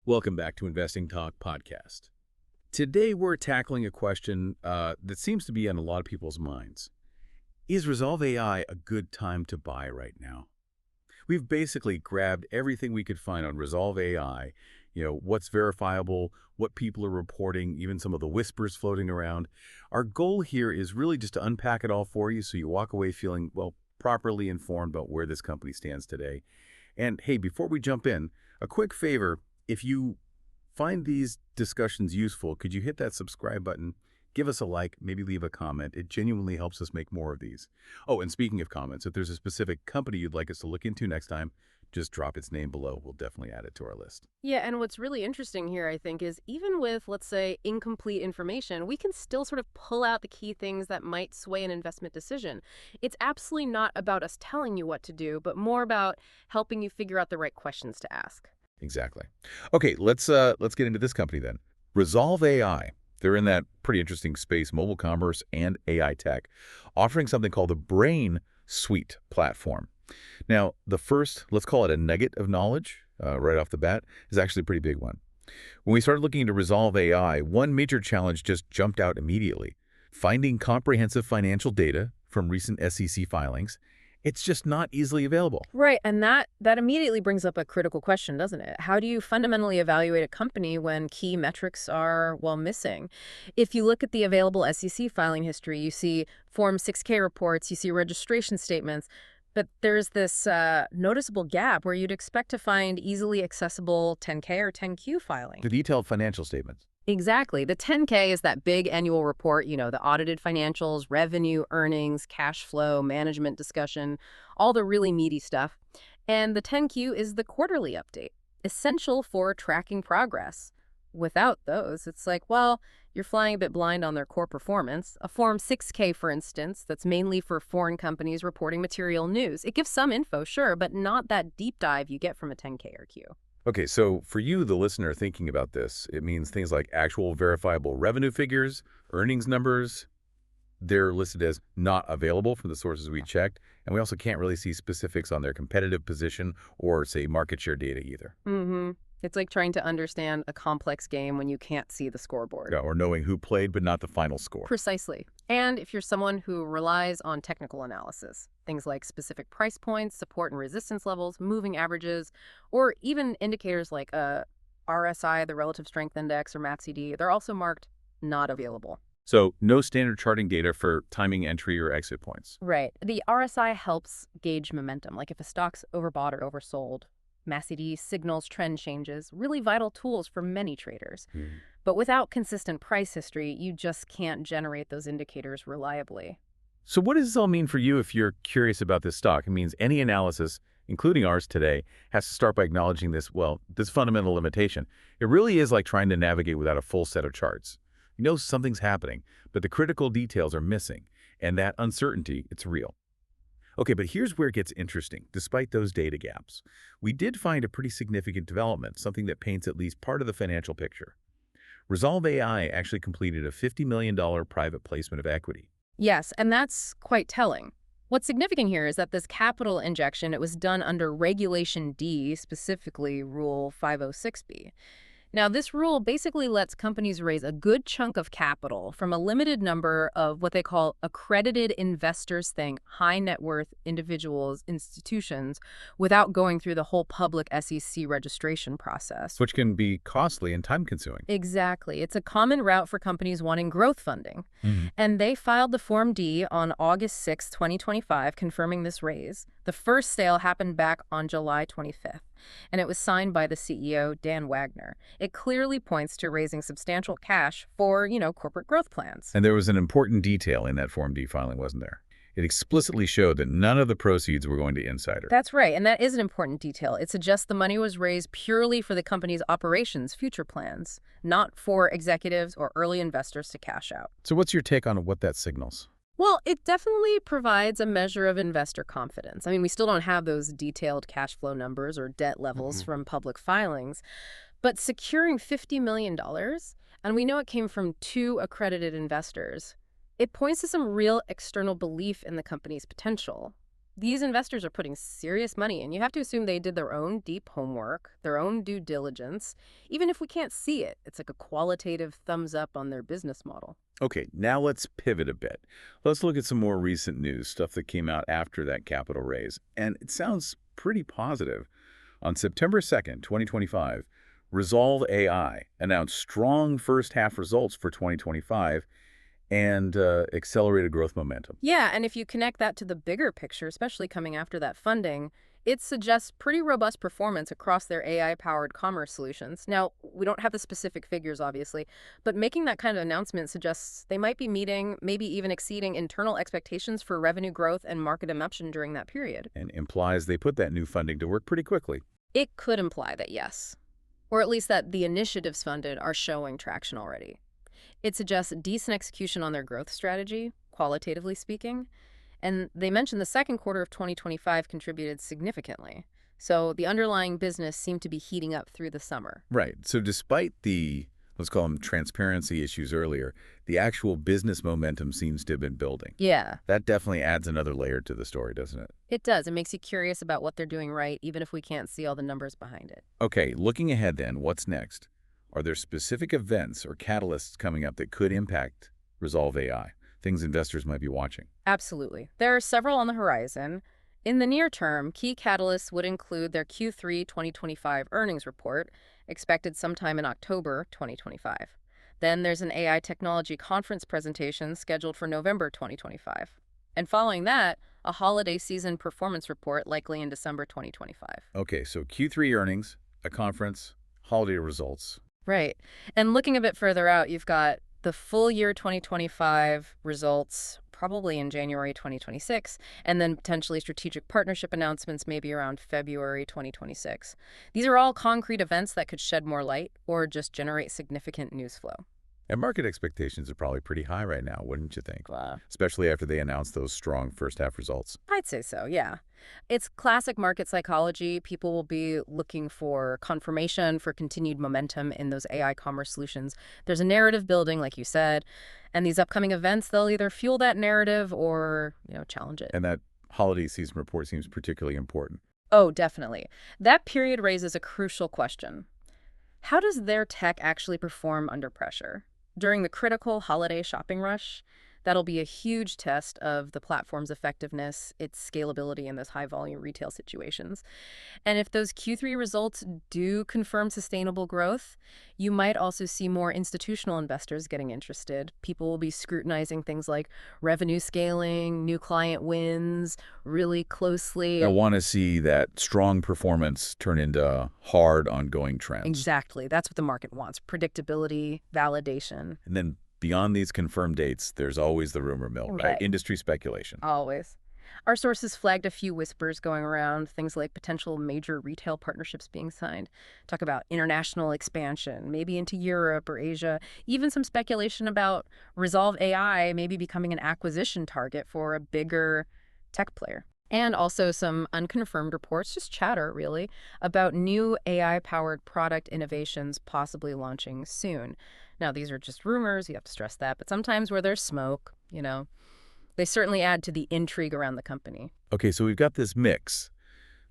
Welcome back to Investing Talk Podcast. Today we're tackling a question that seems to be on a lot of people's minds. Is Rezolve AI a good time to buy right now? We've basically grabbed everything we could find on Rezolve AI, what's verifiable, what people are reporting, even some of the whispers floating around. Our goal here is really just to unpack it all for you so you walk away feeling, well, properly informed about where this company stands today. And hey, before we jump in, a quick favor. If you find these discussions useful, could you hit that subscribe button, give us a like, maybe leave a comment. It genuinely helps us make more of these. Oh, and speaking of comments, if there's a specific company you'd like us to look into next time, just drop its name below. We'll definitely add it to our list. Yeah, and what's really interesting here, I think, is even with, let's say, incomplete information, we can still sort of pull out the key things that might sway an investment decision. It's absolutely not about us telling you what to do, but more about helping you figure out the right questions to ask. Exactly. Okay, let's get into this company then. Rezolve AI. They're in that pretty interesting space, mobile commerce and AI tech, offering something called the Brain Suite platform. Now, the first, let's call it a nugget of knowledge right off the bat, is actually a pretty big one. When we started looking into Rezolve AI, one major challenge just jumped out immediately. Finding comprehensive financial data from recent SEC filings. It's just not easily available. Right, and that immediately brings up a critical question, doesn't it? How do you fundamentally evaluate a company when key metrics are, well, missing? If you look at the available SEC filing history, you see Form 6K reports, you see registration statements, but there's this noticeable gap where you'd expect to find easily accessible 10K or 10Q filing. The detailed financial statements. Exactly. The 10K is that big annual report, the audited financials, revenue, earnings, cash flow, management discussion, all the really meaty stuff. And the 10Q is the quarterly update, essential for tracking progress. Without those, it's like, well, you're flying a bit blind on their core performance. A Form 6K, for instance, that's mainly for foreign companies reporting material news. It gives some info, sure, but not that deep dive you get from a 10K or Q. Okay, so for you, the listener thinking about this, it means things like actual verifiable revenue figures, earnings numbers. They're listed as not available from the sources we checked, and we also can't really see specifics on their competitive position or, say, market share data either. It's like trying to understand a complex game when you can't see the scoreboard. Yeah, or knowing who played but not the final score. Precisely. And if you're someone who relies on technical analysis, things like specific price points, support and resistance levels, moving averages, or even indicators like RSI, the Relative Strength Index, or MACD, they're also marked not available. So no standard charting data for timing entry or exit points. Right. The RSI helps gauge momentum, like if a stock's overbought or oversold. MACD signals trend changes, really vital tools for many traders. But without consistent price history, you just can't generate those indicators reliably. So what does this all mean for you if you're curious about this stock? It means any analysis, including ours today, has to start by acknowledging this fundamental limitation. It really is like trying to navigate without a full set of charts. You know something's happening, but the critical details are missing, and that uncertainty, it's real. Okay, but here's where it gets interesting. Despite those data gaps, we did find a pretty significant development, something that paints at least part of the financial picture. Rezolve AI actually completed a $50 million private placement of equity. Yes, and that's quite telling. What's significant here is that this capital injection, it was done under Regulation D, specifically Rule 506B. Now, this rule basically lets companies raise a good chunk of capital from a limited number of what they call accredited investors, high net worth individuals, institutions, without going through the whole public SEC registration process. Which can be costly and time-consuming. Exactly. It's a common route for companies wanting growth funding. And they filed the Form D on August 6, 2025, confirming this raise. The first sale happened back on July 25th. And it was signed by the CEO, Dan Wagner. It clearly points to raising substantial cash for, corporate growth plans. And there was an important detail in that Form D filing, wasn't there? It explicitly showed that none of the proceeds were going to insider. That's right, and that is an important detail. It suggests the money was raised purely for the company's operations, future plans, not for executives or early investors to cash out. So what's your take on what that signals? Well, it definitely provides a measure of investor confidence. I mean, we still don't have those detailed cash flow numbers or debt levels from public filings, but securing $50 million, and we know it came from 2 accredited investors, it points to some real external belief in the company's potential. These investors are putting serious money in. You have to assume they did their own deep homework, their own due diligence. Even if we can't see it, it's like a qualitative thumbs up on their business model. Okay, now let's pivot a bit. Let's look at some more recent news, stuff that came out after that capital raise. And it sounds pretty positive. On September 2nd, 2025, Rezolve AI announced strong first-half results for 2025 and accelerated growth momentum. Yeah, and if you connect that to the bigger picture, especially coming after that funding, it suggests pretty robust performance across their AI-powered commerce solutions. Now, we don't have the specific figures, obviously, but making that kind of announcement suggests they might be meeting, maybe even exceeding internal expectations for revenue growth and market adoption during that period. And implies they put that new funding to work pretty quickly. It could imply that, yes, or at least that the initiatives funded are showing traction already. It suggests decent execution on their growth strategy, qualitatively speaking. And they mentioned the second quarter of 2025 contributed significantly. So the underlying business seemed to be heating up through the summer. Right. So despite the, let's call them transparency issues earlier, the actual business momentum seems to have been building. Yeah, That definitely adds another layer to the story, doesn't it? it does. It makes you curious about what they're doing right, even if we can't see all the numbers behind it. Okay, looking ahead then, what's next? Are there specific events or catalysts coming up that could impact Rezolve AI? Things investors might be watching. Absolutely. There are several on the horizon. In the near term, key catalysts would include their Q3 2025 earnings report, expected sometime in October 2025. Then there's an AI technology conference presentation scheduled for November 2025. And following that, a holiday season performance report likely in December 2025. Okay, so Q3 earnings, a conference, holiday results. Right. And looking a bit further out, you've got the full year 2025 results probably in January 2026, and then potentially strategic partnership announcements maybe around February 2026. These are all concrete events that could shed more light or just generate significant news flow. And market expectations are probably pretty high right now, wouldn't you think? Wow. Especially after they announced those strong first-half results. I'd say so, yeah. It's classic market psychology. People will be looking for confirmation for continued momentum in those AI commerce solutions. There's a narrative building, like you said, and these upcoming events, they'll either fuel that narrative or, challenge it. And that holiday season report seems particularly important. Oh, definitely. That period raises a crucial question. How does their tech actually perform under pressure? During the critical holiday shopping rush, that'll be a huge test of the platform's effectiveness, its scalability in those high-volume retail situations. And if those Q3 results do confirm sustainable growth, you might also see more institutional investors getting interested. People will be scrutinizing things like revenue scaling, new client wins really closely. I want to see that strong performance turn into hard, ongoing trends. Exactly. That's what the market wants. Predictability, validation. And then beyond these confirmed dates, there's always the rumor mill, right? Industry speculation. Always. Our sources flagged a few whispers going around, things like potential major retail partnerships being signed. Talk about international expansion, maybe into Europe or Asia. Even some speculation about Rezolve AI maybe becoming an acquisition target for a bigger tech player. And also some unconfirmed reports, just chatter really, about new AI-powered product innovations possibly launching soon. Now, these are just rumors, you have to stress that, but sometimes where there's smoke, they certainly add to the intrigue around the company. Okay, so we've got this mix.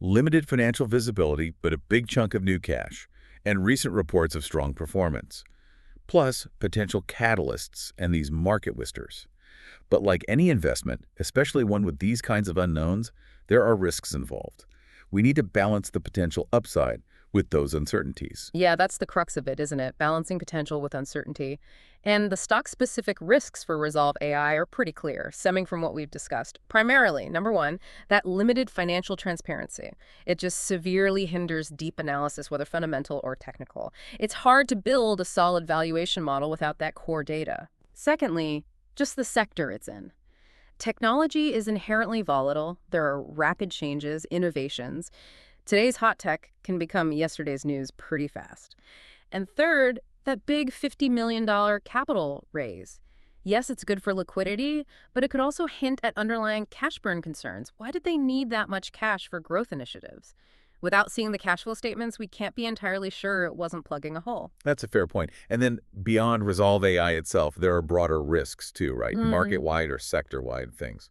Limited financial visibility, but a big chunk of new cash, and recent reports of strong performance. Plus, potential catalysts and these market whisters. But like any investment, especially one with these kinds of unknowns, there are risks involved. We need to balance the potential upside with those uncertainties. Yeah, that's the crux of it, isn't it? Balancing potential with uncertainty. And the stock-specific risks for Rezolve AI are pretty clear, stemming from what we've discussed. Primarily, number one, that limited financial transparency. It just severely hinders deep analysis, whether fundamental or technical. It's hard to build a solid valuation model without that core data. Secondly, just the sector it's in. Technology is inherently volatile. There are rapid changes, innovations. Today's hot tech can become yesterday's news pretty fast. And third, that big $50 million capital raise. Yes, it's good for liquidity, but it could also hint at underlying cash burn concerns. Why did they need that much cash for growth initiatives? Without seeing the cash flow statements, we can't be entirely sure it wasn't plugging a hole. That's a fair point. And then beyond Rezolve AI itself, there are broader risks too, right? Market-wide or sector-wide things.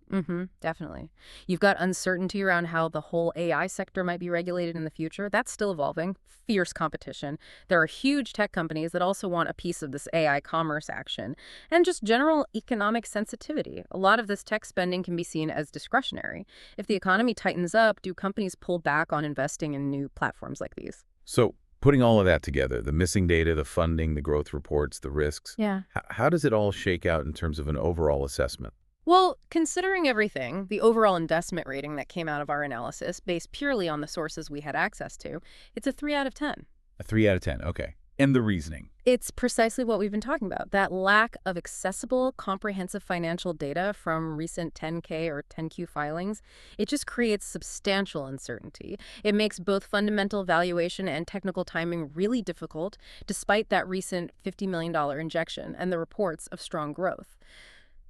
Definitely. You've got uncertainty around how the whole AI sector might be regulated in the future. That's still evolving. Fierce competition. There are huge tech companies that also want a piece of this AI commerce action. And just general economic sensitivity. A lot of this tech spending can be seen as discretionary. If the economy tightens up, do companies pull back on investing in new platforms like these? So putting all of that together, the missing data, the funding, the growth reports, the risks, Yeah. how does it all shake out in terms of an overall assessment? Well, considering everything, the overall investment rating that came out of our analysis, based purely on the sources we had access to, it's a 3 out of 10. A 3 out of 10, okay. And the reasoning? It's precisely what we've been talking about, that lack of accessible, comprehensive financial data from recent 10K or 10Q filings. It just creates substantial uncertainty. It makes both fundamental valuation and technical timing really difficult, despite that recent $50 million injection and the reports of strong growth.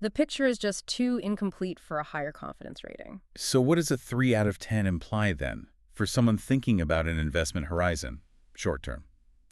The picture is just too incomplete for a higher confidence rating. So what does a 3 out of 10 imply then for someone thinking about an investment horizon, short-term,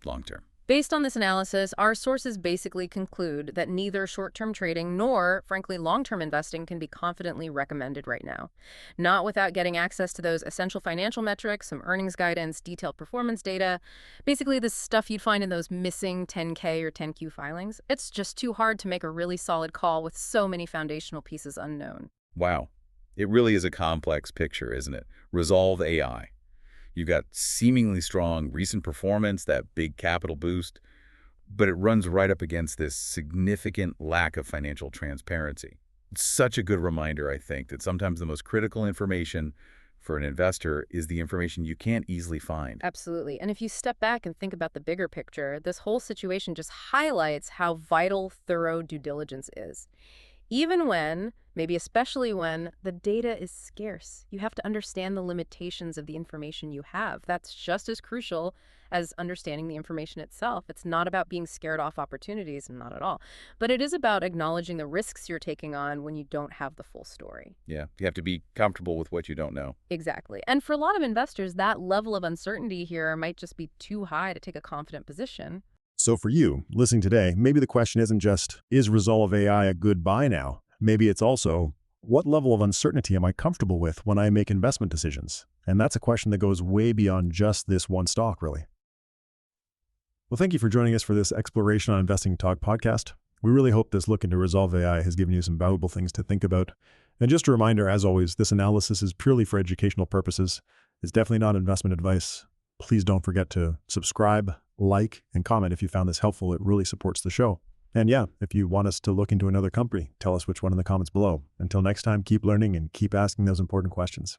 long-term? Based on this analysis, our sources basically conclude that neither short-term trading nor, frankly, long-term investing can be confidently recommended right now. Not without getting access to those essential financial metrics, some earnings guidance, detailed performance data, basically the stuff you'd find in those missing 10K or 10Q filings. It's just too hard to make a really solid call with so many foundational pieces unknown. Wow. It really is a complex picture, isn't it? Rezolve AI. You've got seemingly strong recent performance, that big capital boost, but it runs right up against this significant lack of financial transparency. It's such a good reminder, I think, that sometimes the most critical information for an investor is the information you can't easily find. Absolutely. And if you step back and think about the bigger picture, this whole situation just highlights how vital thorough due diligence is. Even when, maybe especially when, the data is scarce. You have to understand the limitations of the information you have. That's just as crucial as understanding the information itself. It's not about being scared off opportunities, not at all. But it is about acknowledging the risks you're taking on when you don't have the full story. Yeah, you have to be comfortable with what you don't know. Exactly. And for a lot of investors, that level of uncertainty here might just be too high to take a confident position. So for you, listening today, maybe the question isn't just, is Rezolve AI a good buy now? Maybe it's also, what level of uncertainty am I comfortable with when I make investment decisions? And that's a question that goes way beyond just this one stock, really. Well, thank you for joining us for this Exploration on Investing Talk podcast. We really hope this look into Rezolve AI has given you some valuable things to think about. And just a reminder, as always, this analysis is purely for educational purposes. It's definitely not investment advice. Please don't forget to subscribe, like, and comment if you found this helpful. It really supports the show. And yeah, if you want us to look into another company, tell us which one in the comments below. Until next time, keep learning and keep asking those important questions.